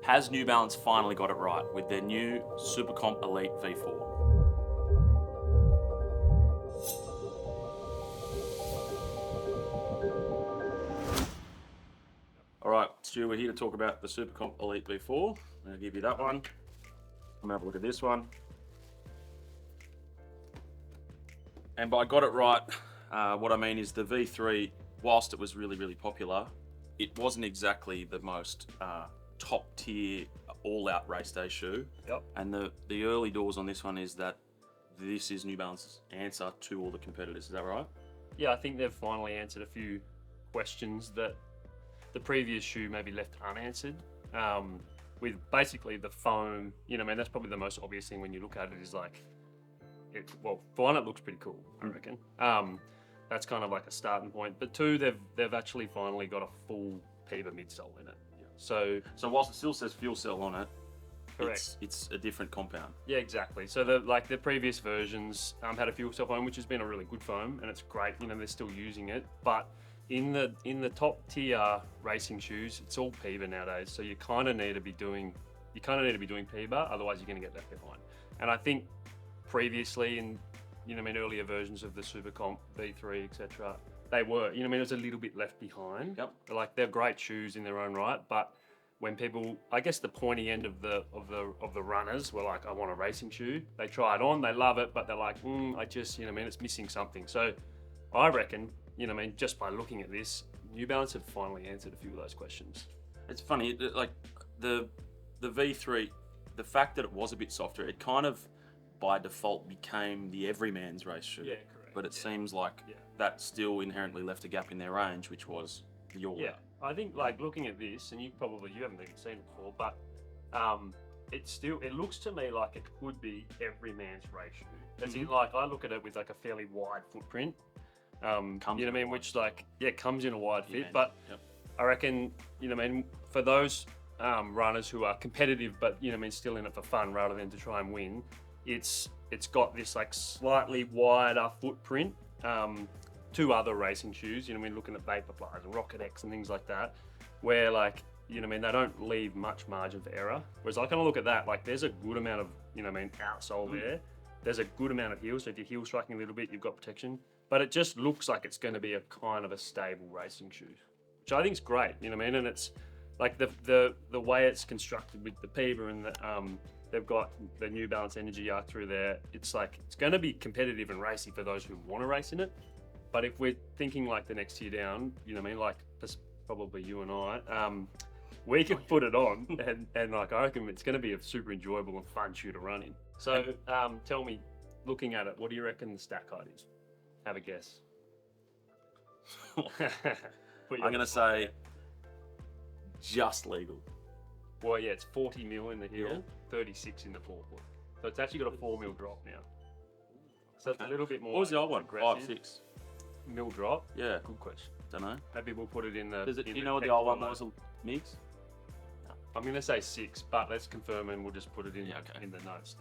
Has New Balance finally got it right with their new Supercomp Elite V4? All right, Stu, we're here to talk about the Supercomp Elite V4. I'm going to give you that one. I'm going to have a look at this one. And by got it right, what I mean is the V3, whilst it was really, really popular, it wasn't exactly the most top tier all-out race day shoe. Yep. And the early doors on this one is that this is New Balance's answer to all the competitors. Is that right? Yeah, I think they've finally answered a few questions that the previous shoe maybe left unanswered. With basically the foam, that's probably the most obvious thing when you look at it is like, well, for one, it looks pretty cool, I reckon. That's kind of like a starting point. But two, they've actually finally got a full PEBA midsole in it. Yeah. So whilst it still says fuel cell on it, correct. It's a different compound. Yeah, exactly. So the previous versions had a fuel cell foam, which has been a really good foam, and it's great. They're still using it, but in the top tier racing shoes, it's all PEBA nowadays. So you kind of need to be doing PEBA, otherwise you're going to get left behind. And I think previously in earlier versions of the Supercomp V3, etc., they were it was a little bit left behind. Yep. Like they're great shoes in their own right, but when people, I guess the pointy end of the runners were like, I want a racing shoe. They try it on, they love it, but they're like, I just it's missing something. So I reckon just by looking at this, New Balance have finally answered a few of those questions. It's funny, like the V3, the fact that it was a bit softer, it kind of by default became the everyman's race shoe. Yeah, correct. But it seems like that still inherently left a gap in their range, which was the all. Yeah, I think like looking at this, and you haven't even seen it before, but it looks to me like it could be everyman's race shoe. As in, like I look at it with like a fairly wide footprint. Which comes in a wide fit, but I reckon, for those runners who are competitive, but still in it for fun rather than to try and win, it's got this like slightly wider footprint to other racing shoes. Looking at Vaporflies and Rocket X and things like that, where they don't leave much margin for error. Whereas I kind of look at that, like there's a good amount of outsole there. There's a good amount of heel, so if you're heel striking a little bit, you've got protection. But it just looks like it's going to be a kind of a stable racing shoe, which I think is great. And it's like the way it's constructed with the PEBA and they've got the New Balance Energy Arc through there. It's like it's going to be competitive and racy for those who want to race in it. But if we're thinking like the next tier down, like probably you and I, we can put it on and like I reckon it's going to be a super enjoyable and fun shoe to run in. So tell me, looking at it, what do you reckon the stack height is? Have a guess. I'm going to say just legal. Well, yeah, it's 40 mil in the heel, 36 in the forefoot. So it's actually got a 4 mil drop now. So it's a little bit more. What was the old one? Aggressive. 5.6 mil drop? Yeah. Good question. Don't know. Maybe we'll put it in the. Do you know what the old one was? Mix? I'm going to say 6, but let's confirm and we'll just put it in in the notes.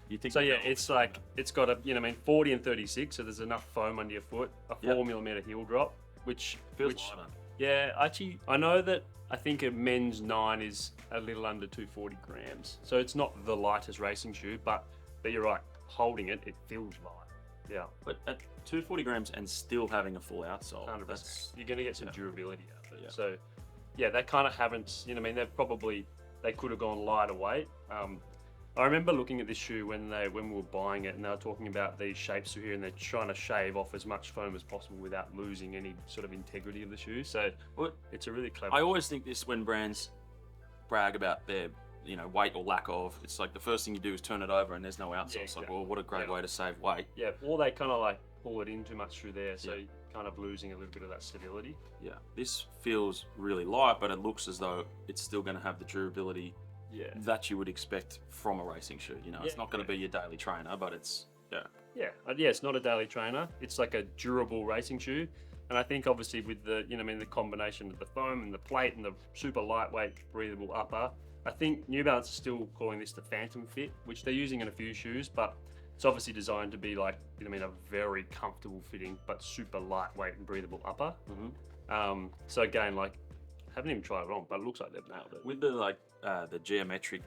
You think so? Yeah, it's like it's got a 40 and 36, so there's enough foam under your foot, a 4 millimeter heel drop, which feels lighter. Yeah, actually, I know that. I think a men's 9 is a little under 240 grams, so it's not the lightest racing shoe, but you're right, holding it, it feels light. Yeah, but at 240 grams and still having a full outsole, 100%. You're going to get some durability out of it. Yeah. So. Yeah, they kind of haven't, they could have gone lighter weight. I remember looking at this shoe when we were buying it and they were talking about these shapes through here and they're trying to shave off as much foam as possible without losing any sort of integrity of the shoe. So it's a really clever. I always think this when brands brag about their, weight or lack of, it's like the first thing you do is turn it over and there's no outsole. Yeah, exactly. It's like, well, what a great way to save weight. Yeah, or they kind of like pull it in too much through there. So kind of losing a little bit of that stability. Yeah, this feels really light, but it looks as though it's still going to have the durability that you would expect from a racing shoe. It's not going to be your daily trainer, but it's it's not a daily trainer. It's like a durable racing shoe, and I think obviously with the the combination of the foam and the plate and the super lightweight breathable upper, I think New Balance is still calling this the Phantom Fit, which they're using in a few shoes, but it's obviously designed to be like, a very comfortable fitting, but super lightweight and breathable upper. So again, like Haven't even tried it on, but it looks like they've nailed it. With the geometric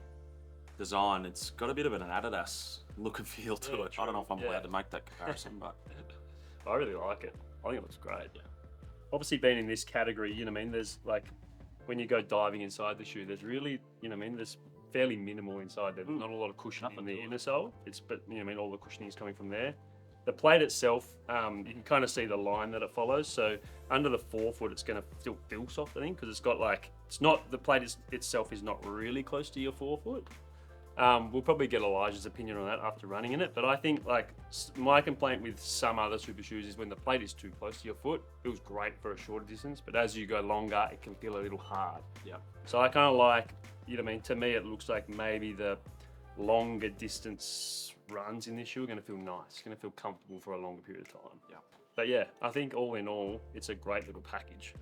design, it's got a bit of an Adidas look and feel to Yeah, it. I don't know if I'm true. allowed to make that comparison, but I really like it. I think it looks great. Yeah. Obviously, being in this category, you know what I mean, there's like, when you go diving inside the shoe, there's really, you know what I mean, there's fairly minimal inside. There's not a lot of cushioning in the inner sole. But you know what I mean, all the cushioning is coming from there. The plate itself, you can kind of see the line that it follows. So under the forefoot, it's going to still feel soft, I think, because it's got like, it's not, the plate itself is not really close to your forefoot. We'll probably get Elijah's opinion on that after running in it. But I think like my complaint with some other super shoes is when the plate is too close to your foot, it feels great for a shorter distance, but as you go longer, it can feel a little hard. yeah. So I kind of like, you know what I mean, to me, it looks like maybe the longer distance runs in this shoe are going to feel nice. It's going to feel comfortable for a longer period of time. Yeah. But yeah, I think all in all, it's a great little package.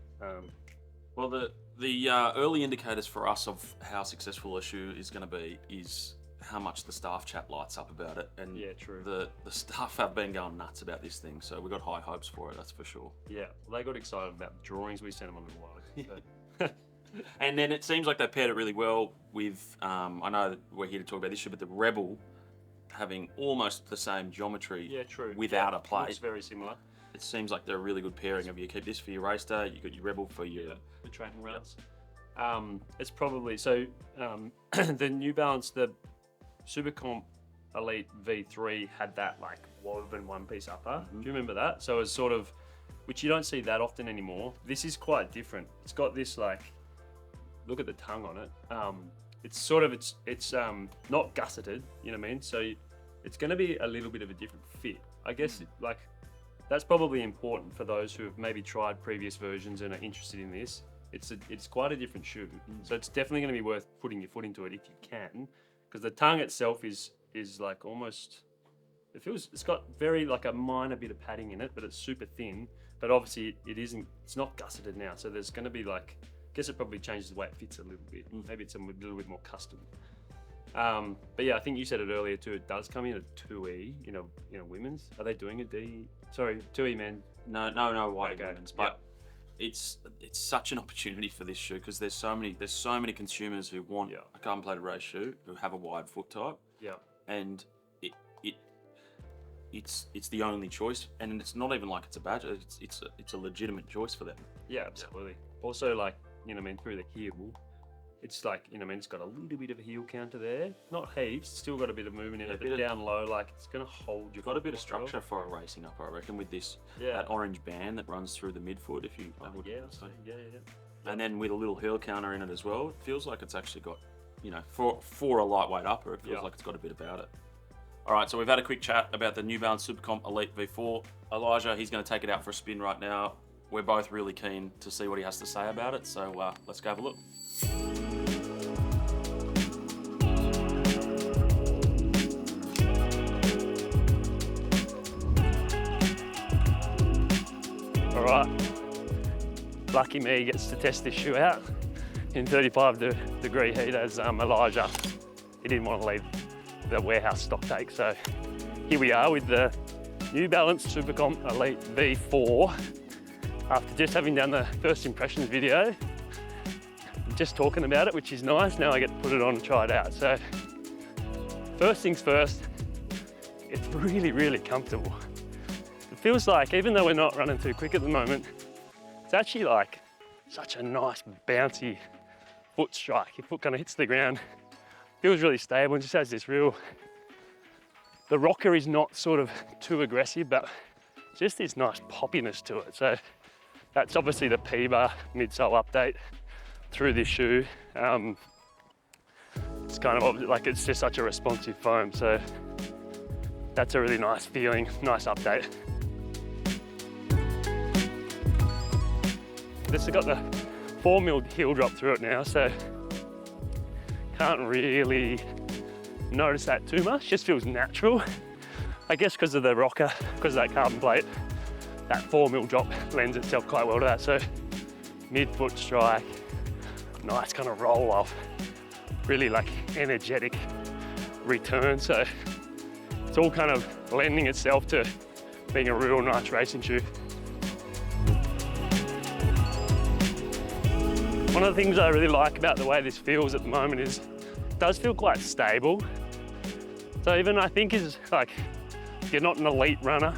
Well, the early indicators for us of how successful a shoe is going to be is how much the staff chat lights up about it, and Yeah, true. the staff have been going nuts about this thing, so we've got high hopes for it, that's for sure. Yeah, well, they got excited about the drawings we sent them a little while ago. So. And then it seems like they paired it really well with, I know that we're here to talk about this shoe, but the Rebel having almost the same geometry Yeah, true. without a Looks plate. very similar. It seems like they're a really good pairing of you keep this for your race day, you got your Rebel for your... The training runs. It's probably, so the New Balance, the Supercomp Elite V3 had that like woven one-piece upper. Do you remember that? So it's sort of, which you don't see that often anymore. This is quite different. It's got this like, look at the tongue on it. It's sort of, it's not gusseted, you know what I mean? So it's going to be a little bit of a different fit. I guess like, that's probably important for those who have maybe tried previous versions and are interested in this. It's quite a different shoe. So it's definitely going to be worth putting your foot into it if you can, because the tongue itself is like almost, it's got very like a minor bit of padding in it, but it's super thin. But obviously it's not gusseted now. So there's going to be like, I guess it probably changes the way it fits a little bit. Maybe it's a little bit more custom. But yeah, I think you said it earlier too. It does come in at 2E, you know, women's. Are they doing a D? Sorry, 2E men. No, white Okay, women's, but it's such an opportunity for this shoe because there's so many consumers who want a carbon plated race shoe who have a wide foot type. Yeah. And it's the only choice, and it's not even like it's a badge. It's a legitimate choice for them. Yeah, absolutely. Also, like, you know what I mean, through the heel, it's like, you know what I mean, it's got a little bit of a heel counter there. Not heaps, still got a bit of movement in it, but down low, like, it's going to hold your Got a bit of foot well. structure for a racing upper, I reckon, with this Yeah. that orange band that runs through the midfoot. If you, Yeah. and then with a little heel counter in it as well, it feels like it's actually got, you know, for a lightweight upper, it feels like it's got a bit about it. All right, so we've had a quick chat about the New Balance Supercomp Elite V4. Elijah, he's going to take it out for a spin right now. We're both really keen to see what he has to say about it, so let's go have a look. All right, lucky me gets to test this shoe out in 35-degree heat as Elijah. He didn't want to leave the warehouse stock take, so here we are with the New Balance Supercomp Elite V4. After just having done the first impressions video, just talking about it, which is nice. Now I get to put it on and try it out. So first things first, it's really, really comfortable. It feels like, even though we're not running too quick at the moment, it's actually like such a nice bouncy foot strike. Your foot kind of hits the ground, feels really stable and just has this real, the rocker is not sort of too aggressive, but just this nice poppiness to it. So that's obviously the P-bar midsole update through this shoe. It's kind of like, it's just such a responsive foam. So that's a really nice feeling, nice update. This has got the 4mm heel drop through it now, so can't really notice that too much, just feels natural. I guess because of the rocker, because of that carbon plate, that 4mm drop lends itself quite well to that. So mid-foot strike, nice kind of roll off, really like energetic return. So it's all kind of lending itself to being a real nice racing shoe. One One of the things I really like about the way this feels at the moment is it does feel quite stable. So even I think is like, if you're not an elite runner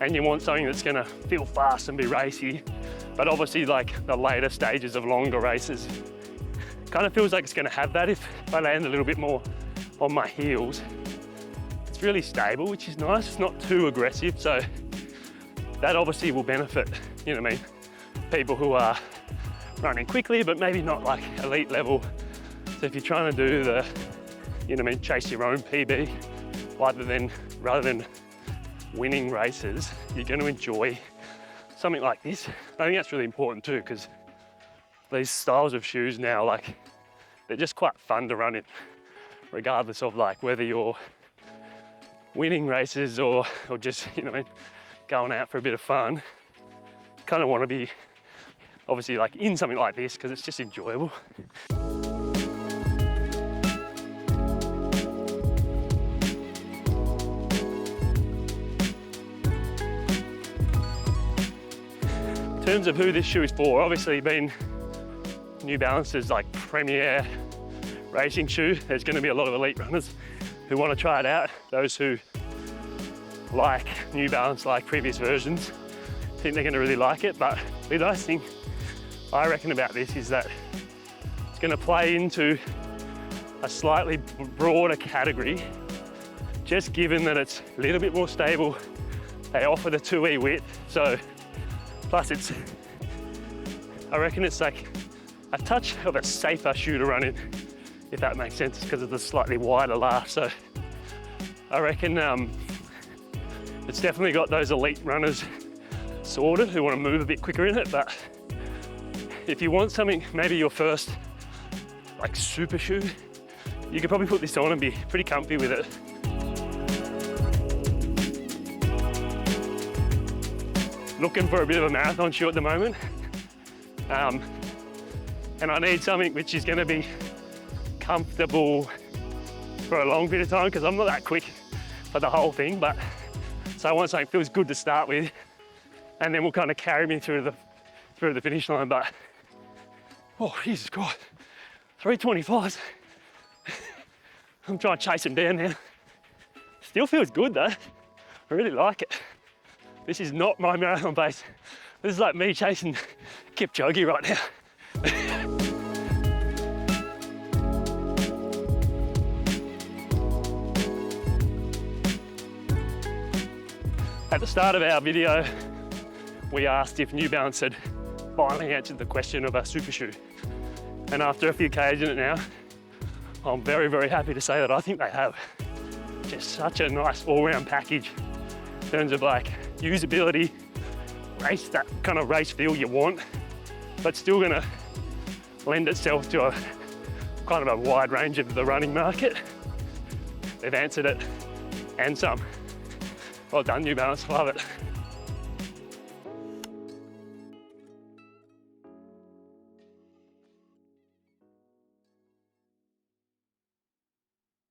and you want something that's gonna feel fast and be racy, but obviously like the later stages of longer races, kind of feels like it's gonna have that if I land a little bit more on my heels. It's really stable, which is nice. It's not too aggressive, so that obviously will benefit, you know what I mean, people who are running quickly, but maybe not like elite level. So if you're trying to do the, you know what I mean, chase your own PB, rather than winning races, you're going to enjoy something like this. I think that's really important too, because these styles of shoes now, like, they're just quite fun to run in, regardless of like whether you're winning races or just, you know what I mean, going out for a bit of fun. Kind of want to be obviously like in something like this because it's just enjoyable. In terms of who this shoe is for, obviously being New Balance's like premier racing shoe, there's going to be a lot of elite runners who want to try it out. Those who like New Balance, like previous versions, think they're going to really like it. But the nice thing I reckon about this is that it's going to play into a slightly broader category, just given that it's a little bit more stable. They offer the 2E width, so plus I reckon it's like a touch of a safer shoe to run in, if that makes sense, because of the slightly wider last. So I reckon it's definitely got those elite runners sorted who want to move a bit quicker in it. But if you want something, maybe your first like super shoe, you could probably put this on and be pretty comfy with it. Looking for a bit of a marathon shoe at the moment. And I need something which is going to be comfortable for a long bit of time, because I'm not that quick for the whole thing. But so I want something that feels good to start with, and then will kind of carry me through the finish line. But oh, Jesus God, 325s. I'm trying to chase him down now. Still feels good though. I really like it. This is not my marathon pace. This is like me chasing Kipchoge right now. At the start of our video, we asked if New Balance had finally answered the question of a super shoe. And after a few Ks in it now, I'm very, very happy to say that I think they have. Just such a nice all-round package in terms of like usability, that kind of race feel you want, but still gonna lend itself to a kind of a wide range of the running market. They've answered it and some. Well done, New Balance, love it.